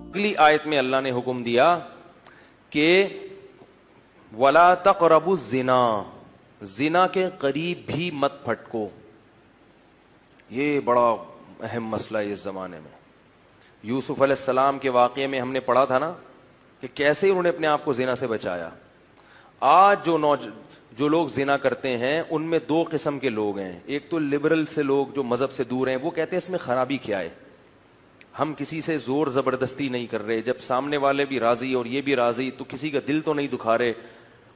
اگلی آیت میں اللہ نے حکم دیا کہ وَلَا تَقْرَبُوا الزِّنَا، زنا کے قریب بھی مت پھٹکو. یہ بڑا اہم مسئلہ ہے اس زمانے میں. یوسف علیہ السلام کے واقعے میں ہم نے پڑھا تھا نا کہ کیسے انہوں نے اپنے آپ کو زنا سے بچایا. آج جو لوگ زنا کرتے ہیں ان میں دو قسم کے لوگ ہیں. ایک تو لبرل سے لوگ جو مذہب سے دور ہیں، وہ کہتے ہیں اس میں خرابی کیا ہے، ہم کسی سے زور زبردستی نہیں کر رہے، جب سامنے والے بھی راضی اور یہ بھی راضی تو کسی کا دل تو نہیں دکھا رہے،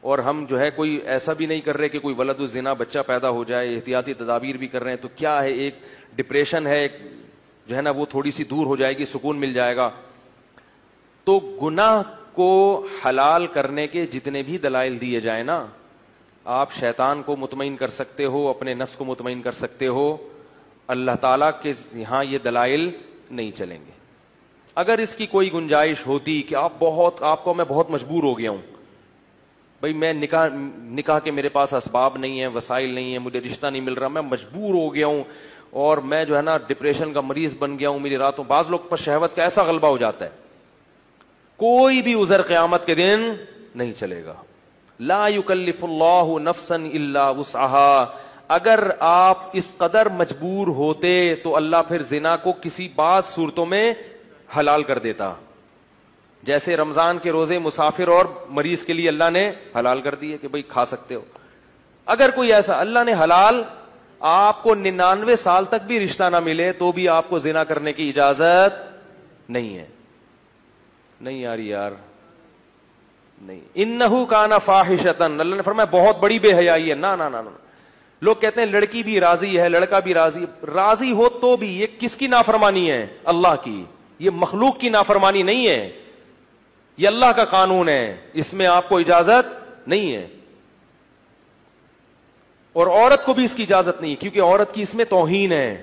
اور ہم جو ہے کوئی ایسا بھی نہیں کر رہے کہ کوئی ولد الزنا بچہ پیدا ہو جائے، احتیاطی تدابیر بھی کر رہے ہیں. تو کیا ہے، ایک ڈپریشن ہے، ایک جو ہے نا وہ تھوڑی سی دور ہو جائے گی، سکون مل جائے گا. تو گناہ کو حلال کرنے کے جتنے بھی دلائل دیے جائیں نا، آپ شیطان کو مطمئن کر سکتے ہو، اپنے نفس کو مطمئن کر سکتے ہو، اللہ تعالیٰ کے یہاں یہ دلائل نہیں چلیں گے. اگر اس کی کوئی گنجائش ہوتی کہ آپ کو میں بہت مجبور ہو گیا ہوں بھائی، میں نکاح کے میرے پاس اسباب نہیں ہیں، وسائل نہیں ہیں، مجھے رشتہ نہیں مل رہا، میں مجبور ہو گیا ہوں اور میں جو ہے نا ڈپریشن کا مریض بن گیا ہوں، میری راتوں، بعض لوگ پر شہوت کا ایسا غلبہ ہو جاتا ہے، کوئی بھی عذر قیامت کے دن نہیں چلے گا. لا یکلف اللہ نفسا الا وسعها. اگر آپ اس قدر مجبور ہوتے تو اللہ پھر زنا کو کسی بعض صورتوں میں حلال کر دیتا، جیسے رمضان کے روزے مسافر اور مریض کے لیے اللہ نے حلال کر دیے کہ بھئی کھا سکتے ہو. اگر کوئی ایسا اللہ نے حلال، آپ کو 99 سال تک بھی رشتہ نہ ملے تو بھی آپ کو زنا کرنے کی اجازت نہیں ہے. نہیں آ رہی یار، نہیں. انہو کان فاحشۃ، اللہ نے فرمایا بہت بڑی بے حیائی ہے. نہ نہ نہ، لوگ کہتے ہیں لڑکی بھی راضی ہے، لڑکا بھی راضی ہو تو بھی یہ کس کی نافرمانی ہے؟ اللہ کی. یہ مخلوق کی نافرمانی نہیں ہے، یہ اللہ کا قانون ہے، اس میں آپ کو اجازت نہیں ہے. اور عورت کو بھی اس کی اجازت نہیں، کیونکہ عورت کی اس میں توہین ہے.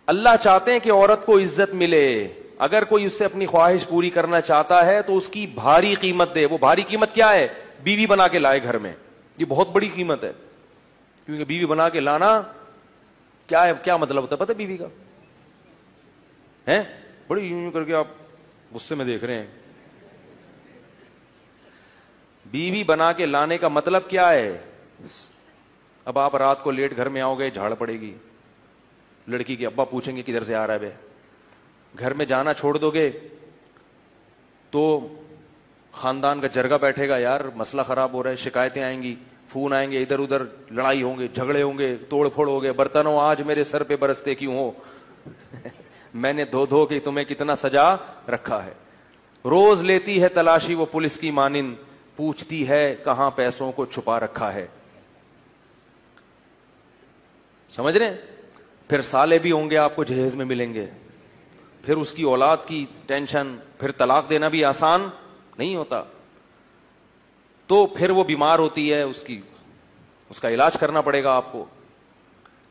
اللہ چاہتے ہیں کہ عورت کو عزت ملے. اگر کوئی اس سے اپنی خواہش پوری کرنا چاہتا ہے تو اس کی بھاری قیمت دے. وہ بھاری قیمت کیا ہے؟ بیوی بنا کے لائے گھر میں. یہ بہت بڑی قیمت ہے، کیونکہ بیوی بنا کے لانا کیا ہے، کیا مطلب ہوتا ہے پتہ ہے بیوی کا؟ ہے بڑی یوں کر کے آپ غصے میں دیکھ رہے ہیں. بیوی بنا کے لانے کا مطلب کیا ہے؟ اب آپ رات کو لیٹ گھر میں آؤ گے، جھاڑ پڑے گی، لڑکی کے ابا پوچھیں گے کدھر سے آ رہا ہے بے. گھر میں جانا چھوڑ دو گے تو خاندان کا جرگہ بیٹھے گا، یار مسئلہ خراب ہو رہا ہے، شکایتیں آئیں گی، فون آئیں گے، ادھر ادھر لڑائی ہوں گے، جھگڑے ہوں گے، توڑ پھوڑ ہو گے. برتنوں آج میرے سر پہ برستے کیوں ہو؟ میں نے دھو کے تمہیں کتنا سجا رکھا ہے. روز لیتی ہے تلاشی وہ پولیس کی مانند، پوچھتی ہے کہاں پیسوں کو چھپا رکھا ہے. سمجھ رہے ہیں؟ پھر سالے بھی ہوں گے آپ کو جہیز میں ملیں گے، پھر اس کی اولاد کی ٹینشن، پھر طلاق دینا بھی آسان نہیں ہوتا. تو پھر وہ بیمار ہوتی ہے، اس کا علاج کرنا پڑے گا آپ کو.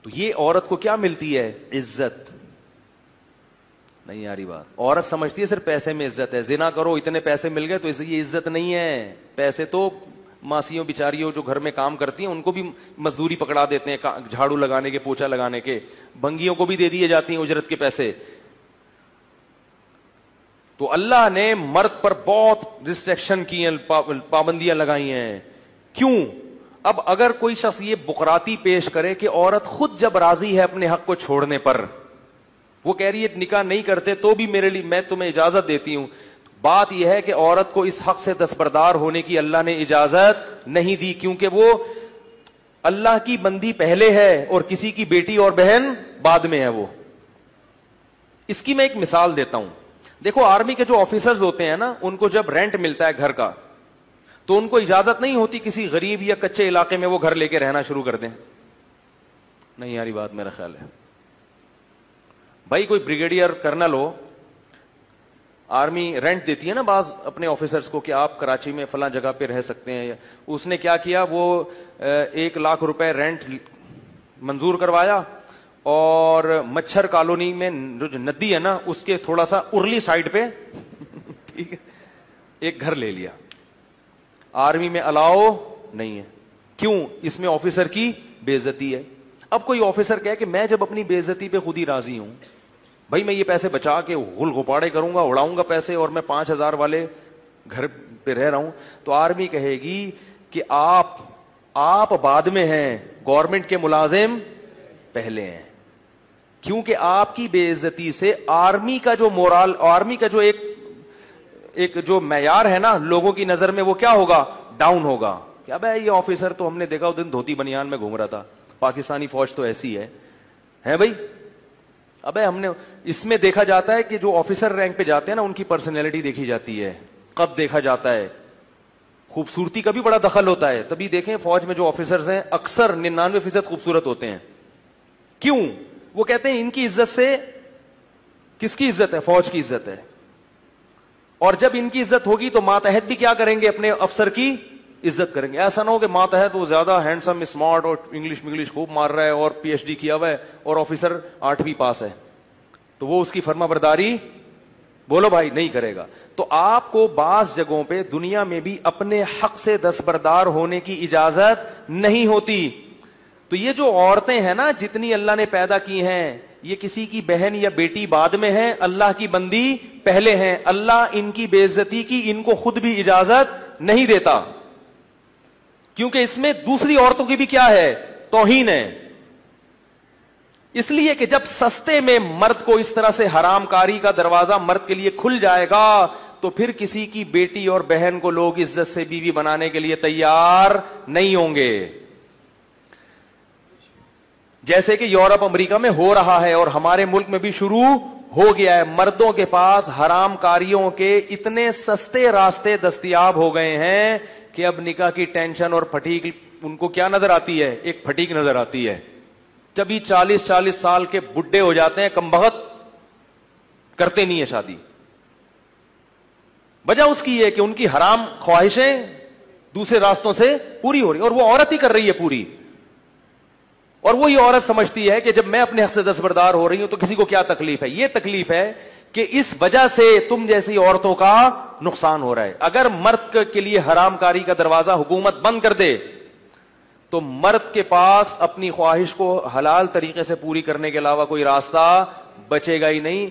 تو یہ عورت کو کیا ملتی ہے؟ عزت. نہیں آ رہی بات؟ عورت سمجھتی ہے صرف پیسے میں عزت ہے، زنا کرو اتنے پیسے مل گئے تو یہ عزت نہیں ہے. پیسے تو ماسیوں بیچاریوں جو گھر میں کام کرتی ہیں ان کو بھی مزدوری پکڑا دیتے ہیں، جھاڑو لگانے کے، پوچھا لگانے کے، بنگیوں کو بھی دے دیے جاتی ہیں اجرت کے پیسے. تو اللہ نے مرد پر بہت ریسٹرکشن کی ہیں، پابندیاں لگائی ہیں. کیوں؟ اب اگر کوئی شخص یہ بقراتی پیش کرے کہ عورت خود جب راضی ہے اپنے حق کو چھوڑنے پر، وہ کہہ رہی ہے نکاح نہیں کرتے تو بھی میرے لیے میں تمہیں اجازت دیتی ہوں، بات یہ ہے کہ عورت کو اس حق سے دستبردار ہونے کی اللہ نے اجازت نہیں دی، کیونکہ وہ اللہ کی بندی پہلے ہے اور کسی کی بیٹی اور بہن بعد میں ہے. وہ اس کی میں ایک مثال دیتا ہوں. دیکھو آرمی کے جو آفیسرز ہوتے ہیں نا، ان کو جب رینٹ ملتا ہے گھر کا تو ان کو اجازت نہیں ہوتی کسی غریب یا کچے علاقے میں وہ گھر لے کے رہنا شروع کر دیں. نہیں یاری بات میرا خیال ہے. بھائی کوئی بریگیڈیئر کرنل ہو، آرمی رینٹ دیتی ہے نا بعض اپنے آفیسرز کو کہ آپ کراچی میں فلاں جگہ پہ رہ سکتے ہیں. اس نے کیا کیا، وہ 1,00,000 روپے رینٹ منظور کروایا اور مچھر کالونی میں جو ندی ہے نا اس کے تھوڑا سا ارلی سائڈ پہ ٹھیک ہے ایک گھر لے لیا. آرمی میں الاؤ نہیں ہے. کیوں؟ اس میں آفیسر کی بے عزتی ہے. اب کوئی آفیسر کہے کہ میں جب اپنی بے عزتی پہ خود ہی راضی ہوں بھائی میں یہ پیسے بچا کے غل غپاڑے کروں گا, اڑاؤں گا پیسے, اور میں 5,000 والے گھر پہ رہ رہا ہوں, تو آرمی کہے گی کہ آپ بعد میں ہیں, گورنمنٹ کے ملازم پہلے ہیں. کیونکہ آپ کی بے عزتی سے آرمی کا جو مورال, آرمی کا جو ایک جو معیار ہے نا لوگوں کی نظر میں, وہ کیا ہوگا, ڈاؤن ہوگا. کیا بھائی یہ آفیسر تو ہم نے دیکھا اس دن دھوتی بنیان میں گھوم رہا تھا, پاکستانی فوج تو ایسی ہے بھائی. ابے ہم نے اس میں دیکھا جاتا ہے کہ جو آفیسر رینک پہ جاتے ہیں نا ان کی پرسنالٹی دیکھی جاتی ہے, قد دیکھا جاتا ہے, خوبصورتی کا بھی بڑا دخل ہوتا ہے. تبھی دیکھیں فوج میں جو آفیسرز ہیں اکثر 99% خوبصورت ہوتے ہیں. کیوں؟ وہ کہتے ہیں ان کی عزت سے, کس کی عزت ہے, فوج کی عزت ہے. اور جب ان کی عزت ہوگی تو ماتحت بھی کیا کریں گے, اپنے افسر کی عزت کریں گے. ایسا نہ ہو کہ ماتحت وہ زیادہ ہینڈسم اسمارٹ اور انگلش خوب مار رہا ہے اور PhD کیا ہوا ہے اور آفیسر 8ویں پاس ہے, تو وہ اس کی فرما برداری بولو بھائی نہیں کرے گا. تو آپ کو بعض جگہوں پہ دنیا میں بھی اپنے حق سے دستبردار ہونے کی اجازت نہیں ہوتی. تو یہ جو عورتیں ہیں نا جتنی اللہ نے پیدا کی ہیں, یہ کسی کی بہن یا بیٹی بعد میں ہے, اللہ کی بندی پہلے ہیں. اللہ ان کی بے عزتی کی ان کو خود بھی اجازت نہیں دیتا, کیونکہ اس میں دوسری عورتوں کی بھی کیا ہے, توہین ہے. اس لیے کہ جب سستے میں مرد کو اس طرح سے حرام کاری کا دروازہ مرد کے لیے کھل جائے گا تو پھر کسی کی بیٹی اور بہن کو لوگ عزت سے بیوی بنانے کے لیے تیار نہیں ہوں گے. جیسے کہ یورپ امریکہ میں ہو رہا ہے اور ہمارے ملک میں بھی شروع ہو گیا ہے. مردوں کے پاس حرام کاریوں کے اتنے سستے راستے دستیاب ہو گئے ہیں کہ اب نکاح کی ٹینشن اور پھٹیک ان کو کیا نظر آتی ہے, ایک پھٹیک نظر آتی ہے. جبھی 40 سال کے بڈھے ہو جاتے ہیں کمبخت, کرتے نہیں ہے شادی. وجہ اس کی ہے کہ ان کی حرام خواہشیں دوسرے راستوں سے پوری ہو رہی, اور وہ عورت ہی کر رہی ہے پوری. اور وہی عورت سمجھتی ہے کہ جب میں اپنے حق سے دستبردار ہو رہی ہوں تو کسی کو کیا تکلیف ہے. یہ تکلیف ہے کہ اس وجہ سے تم جیسی عورتوں کا نقصان ہو رہا ہے. اگر مرد کے لیے حرام کاری کا دروازہ حکومت بند کر دے تو مرد کے پاس اپنی خواہش کو حلال طریقے سے پوری کرنے کے علاوہ کوئی راستہ بچے گا ہی نہیں.